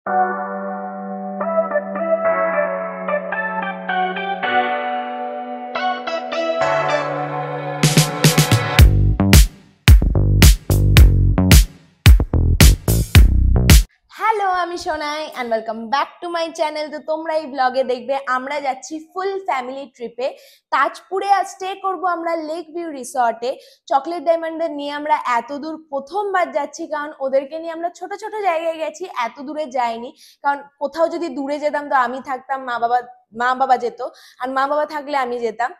Hello, আমি Sonai and welcome back to my channel. তো তোমরা এই ব্লগে দেখবে আমরা যাচ্ছি ফুল ফ্যামিলি ট্রিপে তাজপুরে। আজ স্টে করব আমরা লেক ভিউ রিসর্টে। চকলেট ডায়মন্ডের নিয়ে আমরা এত দূর প্রথমবার যাচ্ছি, কারণ ওদেরকে নিয়ে আমরা ছোট ছোট জায়গায় গেছি, এত দূরে যাইনি। কারণ কোথাও যদি দূরে যেতাম তো আমি থাকতাম, মা বাবা যেত, আর মা বাবা থাকলে আমি যেতাম।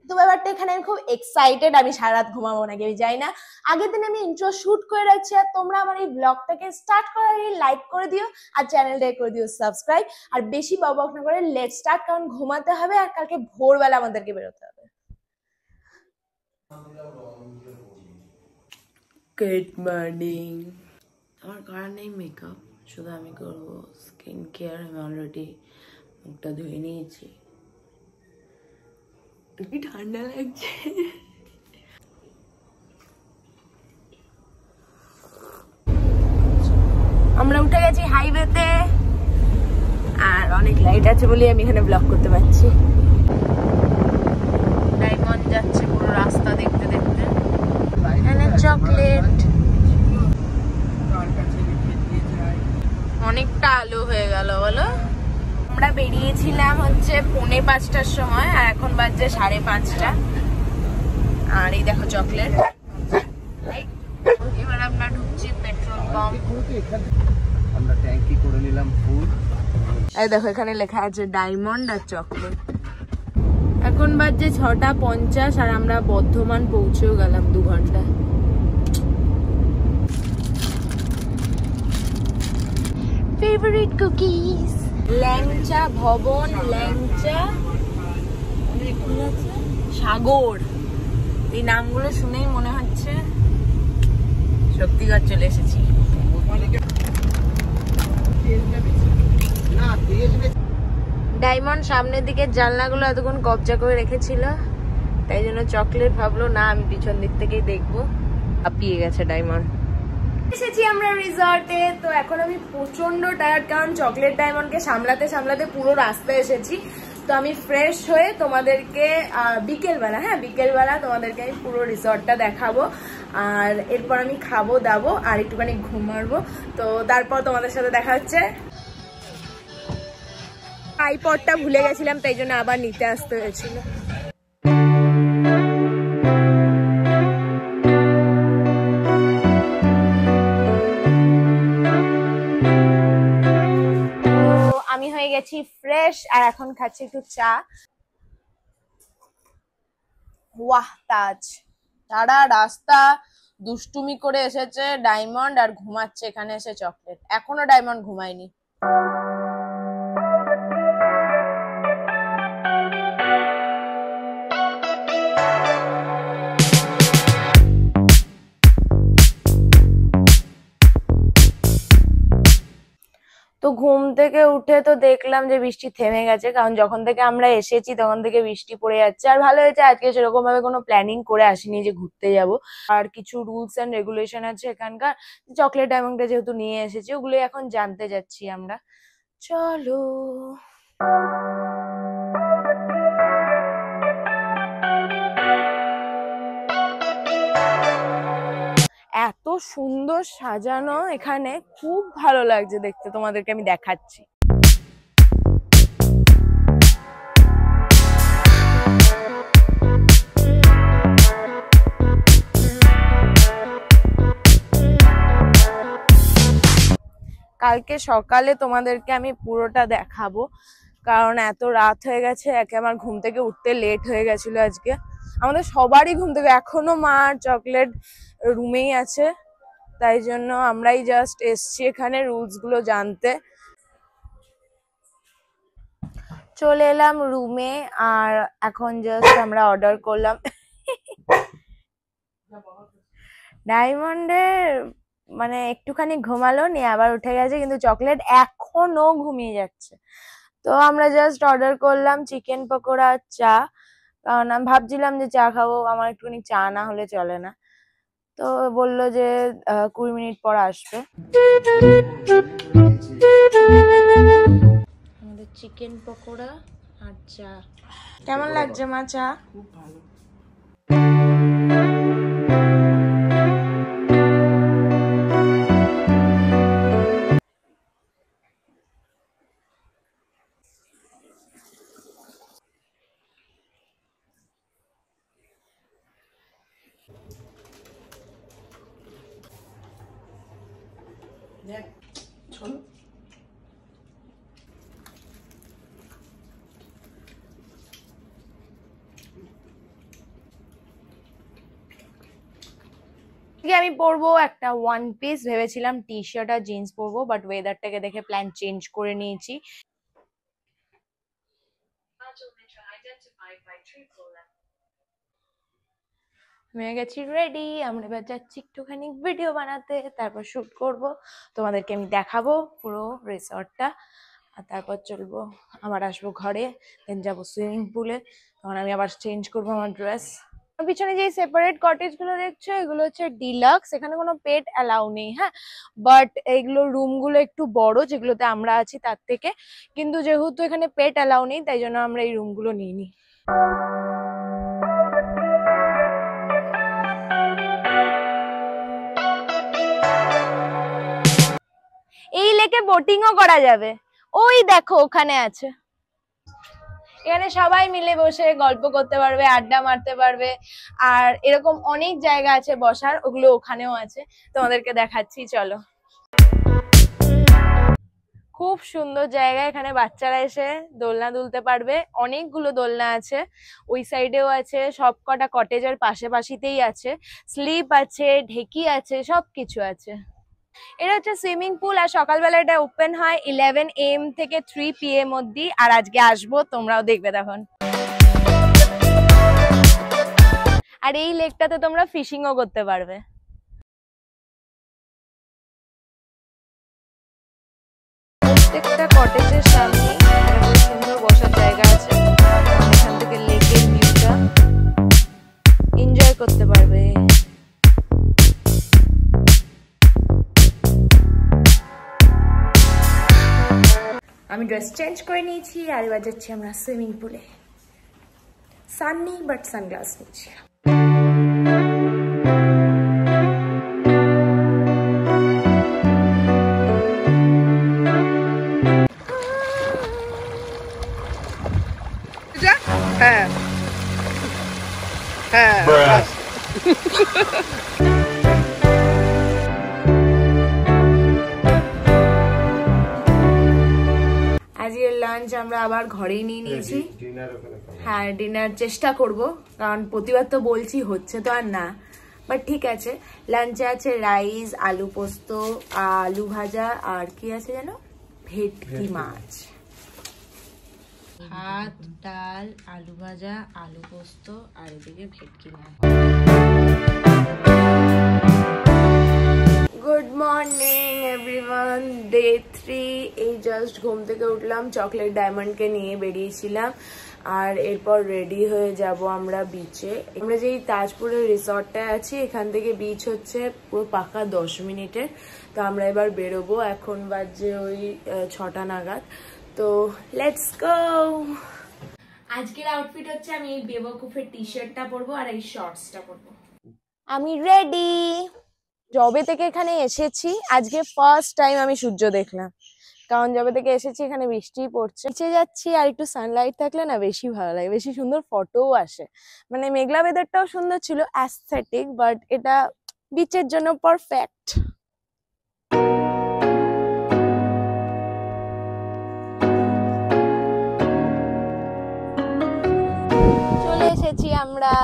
তো ব্যাপারটা এখানে আমি খুব এক্সাইটেড। আমি সারা রাত ঘুমাবো নাকি আমি জানি না। আগের দিন আমি ইন্ট্রো শুট করে রাখছি, আর তোমরা আমার এই ব্লগটাকে স্টার্ট করার আগে লাইক করে দিও আর চ্যানেলটাকে করে দিও সাবস্ক্রাইব। আর বেশি বকবক না করে লেট স্টার্ট, কারণ ঘুমাতে হবে আর কালকে ভোরবেলা আমাদেরকে বেরোতে হবে। Good morning. আমার করার নেই মেকআপ, শুধু আমি করবো স্কিন কেয়ার। আমি অলরেডি মুখটা ধুয়ে নিয়েছি। কি ঠান্ডা লাগছে। আমরা উঠে গেছি হাইওয়েতে, আর অনেক লাইট আছে বলে আমি এখানে ব্লগ করতে পারছি। ডায়মন্ড যাচ্ছে পুরো রাস্তা দেখতে দেখতে। এখানে চকলেট, অনেকটা আলো হয়ে গেল বলো। আমরা বেরিয়েছিলাম হচ্ছে 4:45টার সময়, আর এখন বাজছে 5:30। আর এই দেখো চকলেট। এবার আমরা ঢুকছি পেট্রোল পাম্প। আমরা ট্যাঙ্কি করে নিলাম ফুল। এই দেখো এখানে লেখা আছে ডায়মন্ড আর চকলেট। এখন বাজছে 6:50, আর আমরা বর্ধমান পৌঁছেও গেলাম 2 ঘন্টা। ফেভারিট কুকিজ, ল্যাংচা ভবন, ল্যাংচা সাগর। এই নামগুলো শুনেই মনে হচ্ছে সত্যিকার চলে এসেছি। ডায়মন্ড সামনের দিকে জানলাগুলো এতক্ষণ কবজা করে রেখেছিল, তাই জন্য চকলেট ভাবলো না আমি পিছন দিক থেকেই দেখবো। হাঁপিয়ে গেছে ডায়মন্ড। এসেছি আমরা রিসর্টে। তো এখন আমি প্রচন্ড টায়ার্ড, কারণ চকলেট ডায়মন্ডকে সামলাতে সামলাতে পুরো রাস্তায় এসেছি। তো আমি ফ্রেশ হয়ে তোমাদেরকে বিকেলবেলা তোমাদেরকে আমি পুরো রিসর্টটা দেখাবো, আর এরপর আমি খাবো দাবো আর একটুখানি ঘুমাবো। তো তারপর তোমাদের সাথে দেখা হচ্ছে। আইপডটা ভুলে গেছিলাম, তাই জন্য আবার নিতে আসতে হয়েছিল। আমি হয়ে গেছি ফ্রেশ, আর এখন খাচ্ছি একটু চা। ওয়াহ, তাজ সারা রাস্তা দুষ্টুমি করে এসেছে ডায়মন্ড, আর ঘুমাচ্ছে এখানে এসে চকলেট। এখনো ডায়মন্ড ঘুমায়নি। তো ঘুম থেকে উঠে তো দেখলাম যে বৃষ্টি থেমে গেছে, কারণ যখন থেকে আমরা এসেছি তখন থেকে বৃষ্টি পড়ে যাচ্ছে। আর ভালো হয়েছে আজকে সেরকম ভাবে কোনো প্ল্যানিং করে আসিনি যে ঘুরতে যাব। আর কিছু রুলস এন্ড রেগুলেশন আছে এখানকার, চকলেট ডায়মন্ডটা যেহেতু নিয়ে এসেছি ওগুলো এখন জানতে যাচ্ছি আমরা। চলো। এত সুন্দর সাজানো এখানে, খুব ভালো লাগছে দেখতে। তোমাদেরকে আমি দেখাচ্ছি। কালকে সকালে তোমাদেরকে আমি পুরোটা দেখাবো, কারণ এত রাত হয়ে গেছে। একে আমার ঘুম থেকে উঠতে লেট হয়ে গেছিল আজকে। আমাদের সবারই ঘুম থেকে, এখনো মা আর চকলেট রুমেই আছে, তাই জন্য আমরাই জাস্ট এসছি এখানে রুলস গুলো জানতে। চলে এলাম রুমে, আর এখন জাস্ট আমরা অর্ডার করলাম। ডায়মন্ডের মানে একটুখানি ঘুমালো নিয়ে আবার উঠে গেছে, কিন্তু চকলেট এখনো ঘুমিয়ে যাচ্ছে। তো আমরা জাস্ট অর্ডার করলাম চিকেন পকোড়া আর চা, কারণ আমি ভাবছিলাম যে চা খাবো, আমার একটুখানি চা না হলে চলে না। তো বললো যে 20 মিনিট পর আসবে। আমাদের চিকেন পকোড়া আর চা। কেমন লাগছে মা চা? খুব ভালো। চলো আমি পরবো একটা ওয়ান পিস, ভেবেছিলাম টি শার্ট আর জিন্স পরবো, বাট ওয়েদারটাকে দেখে প্ল্যান চেঞ্জ করে নিয়েছি। আমি হয়ে গেছি রেডি, আমরা এবার যাচ্ছি একটুখানি ভিডিও বানাতে, তারপর শুট করব, তোমাদেরকে আমি দেখাবো পুরো রিসর্টটা, আর তারপর চলবো আবার আসবো ঘরে, দেন যাবো সুইমিং পুলে, তখন আমি আবার চেঞ্জ করবো আমার ড্রেস। পিছনে যে সেপারেট কটেজ গুলো দেখছো এগুলো হচ্ছে ডিলাক্স, এখানে কোনো পেট অ্যালাউ নেই, হ্যাঁ, বাট এইগুলো রুম গুলো একটু বড় যেগুলোতে আমরা আছি তার থেকে, কিন্তু যেহেতু এখানে পেট অ্যালাউ নেই তাই জন্য আমরা এই রুম গুলো নিইনি। এই লেকে বোটিংও করা যাবে, ওই দেখো ওখানে আছে। এখানে সবাই মিলে বসে গল্প করতে পারবে, আড্ডা মারতে পারবে, আর এরকম অনেক জায়গা আছে বসার, ওগুলো ওখানেও আছে, তোমাদেরকে দেখাচ্ছি চলো। খুব সুন্দর জায়গা, এখানে বাচ্চারা এসে দোলনা দুলতে পারবে, অনেকগুলো দোলনা আছে, ওই সাইডেও আছে, সব কটা কটেজের পাশাপাশিতেই আছে, স্লিপ আছে, ঢেকি আছে, সবকিছু আছে। এটা হচ্ছে সুইমিং পুল, আর সকালবেলা এটা ওপেন হয় 11 AM থেকে 3 PM অব্দি, আর আজকে আসবো, তোমরাও দেখবে তখন। আর এই লেকটাতে তোমরা ফিশিংও করতে পারবে। প্রত্যেকটা কটেজের সামনে খুব সুন্দর বসার জায়গা আছে, এখান থেকে লেকের ভিউটা এনজয় করতে পারবে। আমি ড্রেস চেঞ্জ করে নিয়েছি, আর এবার যাচ্ছি আমরা সুইমিং পুলে। সান নেই বাট সানগ্লাস নিচ্ছি। হ্যাঁ হ্যাঁ আজকের লাঞ্চ আমরা আবার ঘরেই নিয়ে নিয়েছি। হ্যাঁ, ডিনার চেষ্টা করব, কারণ প্রতিবার তো বলছি, হচ্ছে তো আর না, বাট ঠিক আছে। লাঞ্চে আছে রাইস, আলু পোস্ত, আলু ভাজা, আর কি আছে যেন, ভেটকি মাছ। ভাত, ডাল, আলু ভাজা, আলু পোস্ত, আর এদিকে ভেটকি মাছ। Good morning everyone, day 3। এই জাস্ট ঘুম থেকে উঠলাম, চকলেট ডায়মন্ডকে নিয়ে বেরিয়েছিলাম, আর এরপর রেডি হয়ে যাব আমরা বিচে। আমরা যেই তাজপুরের রিসর্টটায় আছি এখান থেকে বিচ হচ্ছে পুরো পাকা 10 মিনিটের। তো আমরা এবার বেরোবো, এখন বাজে ওই 6টা নাগাদ। তো লেটস গো। আজকের আউটফিট হচ্ছে আমি এই বেবকুফের টি শার্টটা পরবো আর এই শর্টসটা পরবো। আমি রেডি। যবে থেকে এখানে এসেছি আজকে ফার্স্ট টাইম আমি সূর্য দেখলাম, কারণ যবে থেকে এসেছি এখানে বৃষ্টি পড়ছে। নিচে যাচ্ছি, আর একটু সানলাইট থাকলে না বেশি ভালো লাগে, বেশি সুন্দর ফটোও আসে। মানে মেঘলা ওয়েদারটাও সুন্দর ছিল, অ্যাস্থেটিক, বাট এটা বিচের জন্য পারফেক্ট। চলে এসেছি আমরা।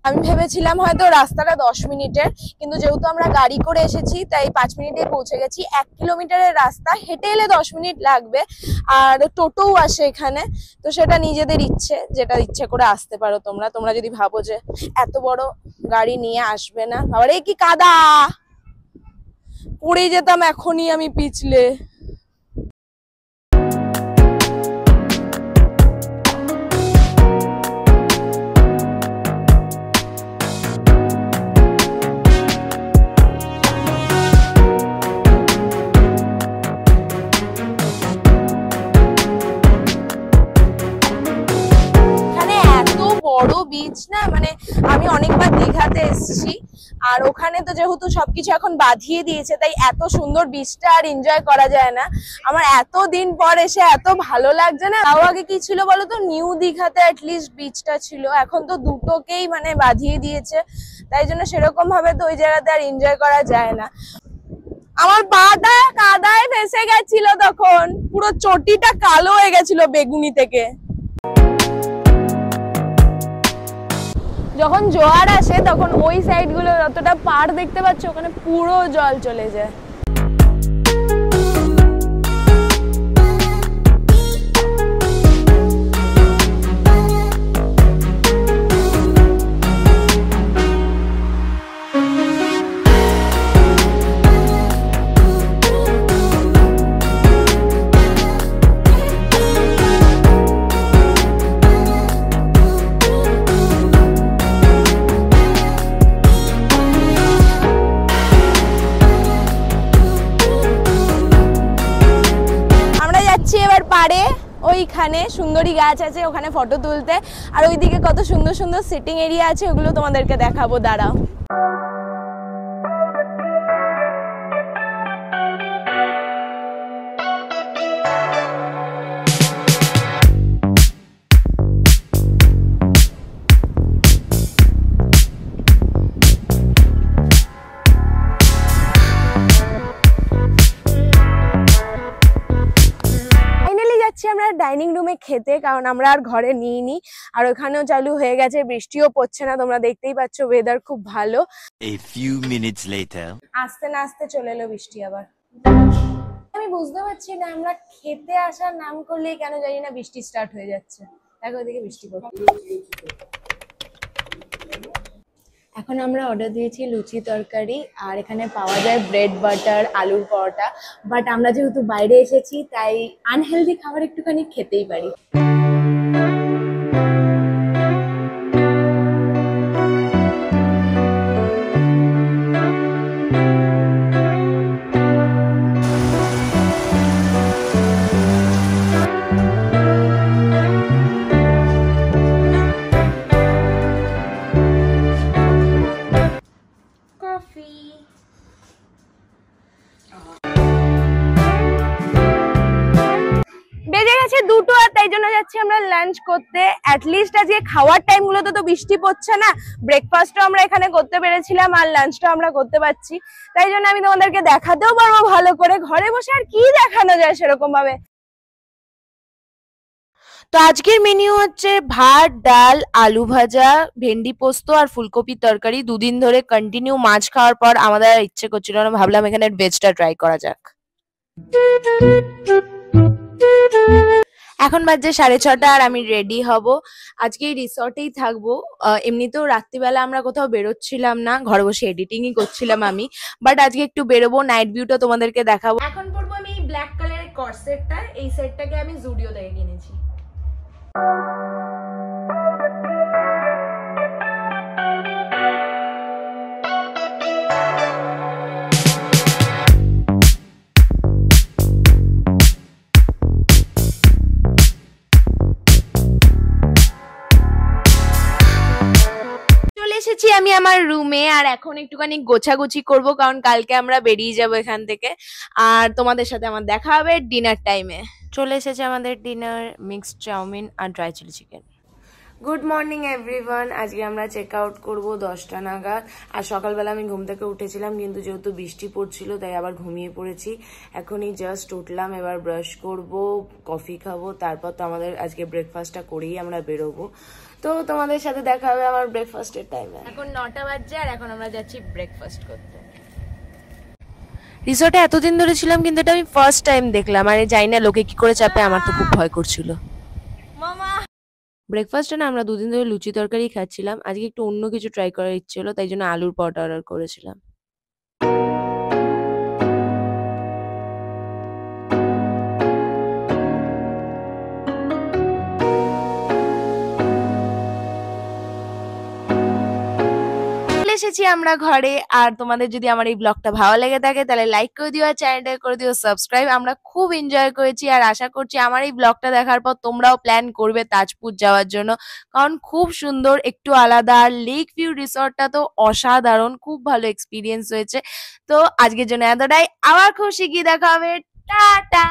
আমি ভেবেছিলাম হয়তো রাস্তাটা 10 মিনিটের, কিন্তু যেহেতু আমরা গাড়ি করে এসেছি তাই 5 মিনিটে পৌঁছে গেছি। 1 কিলোমিটারের রাস্তা, হেঁটে এলে 10 মিনিট লাগবে, আর টোটোও আসে এখানে। তো সেটা নিজেদের ইচ্ছে, যেটা ইচ্ছে করে আসতে পারো তোমরা। তোমরা যদি ভাবো যে এত বড় গাড়ি নিয়ে আসবে না, আবার এই কি কাদা, পড়ে যেতাম এখনই আমি পিছলে। বড় বিচ না, মানে আমি অনেকবার দীঘাতে এসেছি আর ওখানে তো যেহেতু সবকিছু এখন বাঁধিয়ে দিয়েছে তাই এত সুন্দর বিচটা আর এনজয় করা যায় না। আমার এত দিন পর এসে এত ভালো লাগছে না। তাও আগে কি ছিল বলতো, নিউ দীঘাতে অ্যাটলিস্ট বিচটা ছিল, এখন তো দুটোকেই মানে বাঁধিয়ে দিয়েছে, তাই জন্য সেরকম ভাবে তো ওই জায়গাতে আর এনজয় করা যায় না। আমার পাটা কাদায় ফেসে গেছিল, তখন পুরো চটিটা কালো হয়ে গেছিল বেগুনি থেকে। যখন জোয়ার আসে তখন ওই সাইড গুলো যতটা পাড় দেখতে পাচ্ছ ওখানে পুরো জল চলে যায়। এবার পারে ওইখানে সুন্দরী গাছ আছে, ওখানে ফটো তুলতে, আর ওইদিকে কত সুন্দর সুন্দর সিটিং এরিয়া আছে, ওগুলো তোমাদেরকে দেখাবো, দাঁড়াও। আমরা ডাইনিং রুমে খেতে, কারণ আমরা আর ঘরে নিইনি, আর ওখানেও চালু হয়ে গেছে, বৃষ্টিও পড়ছে না, তোমরা দেখতেই পাচ্ছ ওয়েদার খুব ভালো। A few minutes later আস্তে না আস্তে চলে এলো বৃষ্টি আবার। আমি বুঝতে পারছি না আমরা খেতে আসার নাম করলেই কেন জানি না বৃষ্টি স্টার্ট হয়ে যাচ্ছে। দেখো ওইদিকে বৃষ্টি পড়ছে। এখন আমরা অর্ডার দিয়েছি লুচি তরকারি, আর এখানে পাওয়া যায় ব্রেড বাটার আলুর পরোটা, বাট আমরা যেহেতু বাইরে এসেছি তাই আনহেলদি খাবার একটুখানি খেতেই পারি। বেজে গেছে 2টো, আর তাই জন্য যাচ্ছি আমরা লাঞ্চ করতে। অ্যাটলিস্ট আজকে খাওয়ার টাইম গুলোতে তো বৃষ্টি পড়ছে না, ব্রেকফাস্টও আমরা এখানে করতে পেরেছিলাম আর লাঞ্চটাও আমরা করতে পারছি, তাই জন্য আমি তোমাদেরকে দেখাতেও পারবো ভালো করে। ঘরে বসে আর কি দেখানো যায় সেরকম ভাবে। তো আজকের মেনু হচ্ছে ভাত, ডাল, আলু ভাজা, ভেন্ডি পোস্ত আর ফুলকপির তরকারি। দুদিন ধরে কন্টিনিউ মাছ খাওয়ার পর আমাদের আর ইচ্ছে করছিল না, ভাবলাম এখানে ভেজটা ট্রাই করা যাক। এখন বাজে 6:30 আর আমি রেডি হব, আজকে এই রিসর্টেই থাকবো। এমনিতেও রাত্রিবেলা আমরা কোথাও বেরোচ্ছিলাম না, ঘরে বসে এডিটিংই করছিলাম আমি, বাট আজকে একটু বেরোবো, নাইট ভিউটা তোমাদেরকে দেখাবো। এখন পরবো আমি এই ব্ল্যাক কালারের কর্সেটটা, এই সেটটাকে আমি জুডিও থেকে কিনেছি। এসেছি আমি আমার রুমে, আর এখন একটুখানি গোছাগুছি করব, কারণ কালকে আমরা বেরিয়ে যাব এখান থেকে, আর তোমাদের সাথে আমার দেখা হবে ডিনার টাইমে। চলে এসেছে আমাদের ডিনার, মিক্সড চাউমিন আর dry chilli chicken. Good morning everyone, আজকে আমরা চেক আউট করবো 10টা নাগাদ। আর সকালবেলা আমি ঘুম থেকে উঠেছিলাম, কিন্তু যেহেতু বৃষ্টি পড়ছিল তাই আবার ঘুমিয়ে পড়েছি। এখনই জাস্ট উঠলাম, এবার ব্রাশ করব, কফি খাবো, তারপর তো আমাদের আজকে ব্রেকফাস্টটা করেই আমরা বেরোবো। তো তোমাদের সাথে দেখা হবে আমার ব্রেকফাস্টের টাইমে। এখন 9টা বাজছে আর এখন আমরা যাচ্ছি ব্রেকফাস্ট করতে। রিসর্টে এতদিন ধরে ছিলাম, কিন্তু এটা আমি ফার্স্ট টাইম দেখলাম, আর জানি না লোকে কি করে চাপে, আমার তো খুব ভয় করছিল। ব্রেকফাস্টে না আমরা দুদিন ধরে লুচি তরকারি খাচ্ছিলাম, আজকে একটু অন্য কিছু ট্রাই করার ইচ্ছে হলো, তাই জন্য আলুর পরোটা অর্ডার করেছিলাম। এসেছি আমরা ঘরে। আর তোমাদের যদি আমার এই ব্লগটা ভালো লেগে থাকে তাহলে লাইক করে দিও আর চ্যানেলটা করে দিও সাবস্ক্রাইব। আমরা খুব এনজয় করেছি আর আশা করছি আমার এই ব্লগটা দেখার পর তোমরাও প্ল্যান করবে তাজপুর যাওয়ার জন্য, কারণ খুব সুন্দর, একটু আলাদা। আর লেক ভিউ রিসর্টটা তো অসাধারণ, খুব ভালো এক্সপিরিয়েন্স হয়েছে। তো আজকের জন্য এতটাই, আবার খুব শিগগিরই দেখা হবে। টাটা।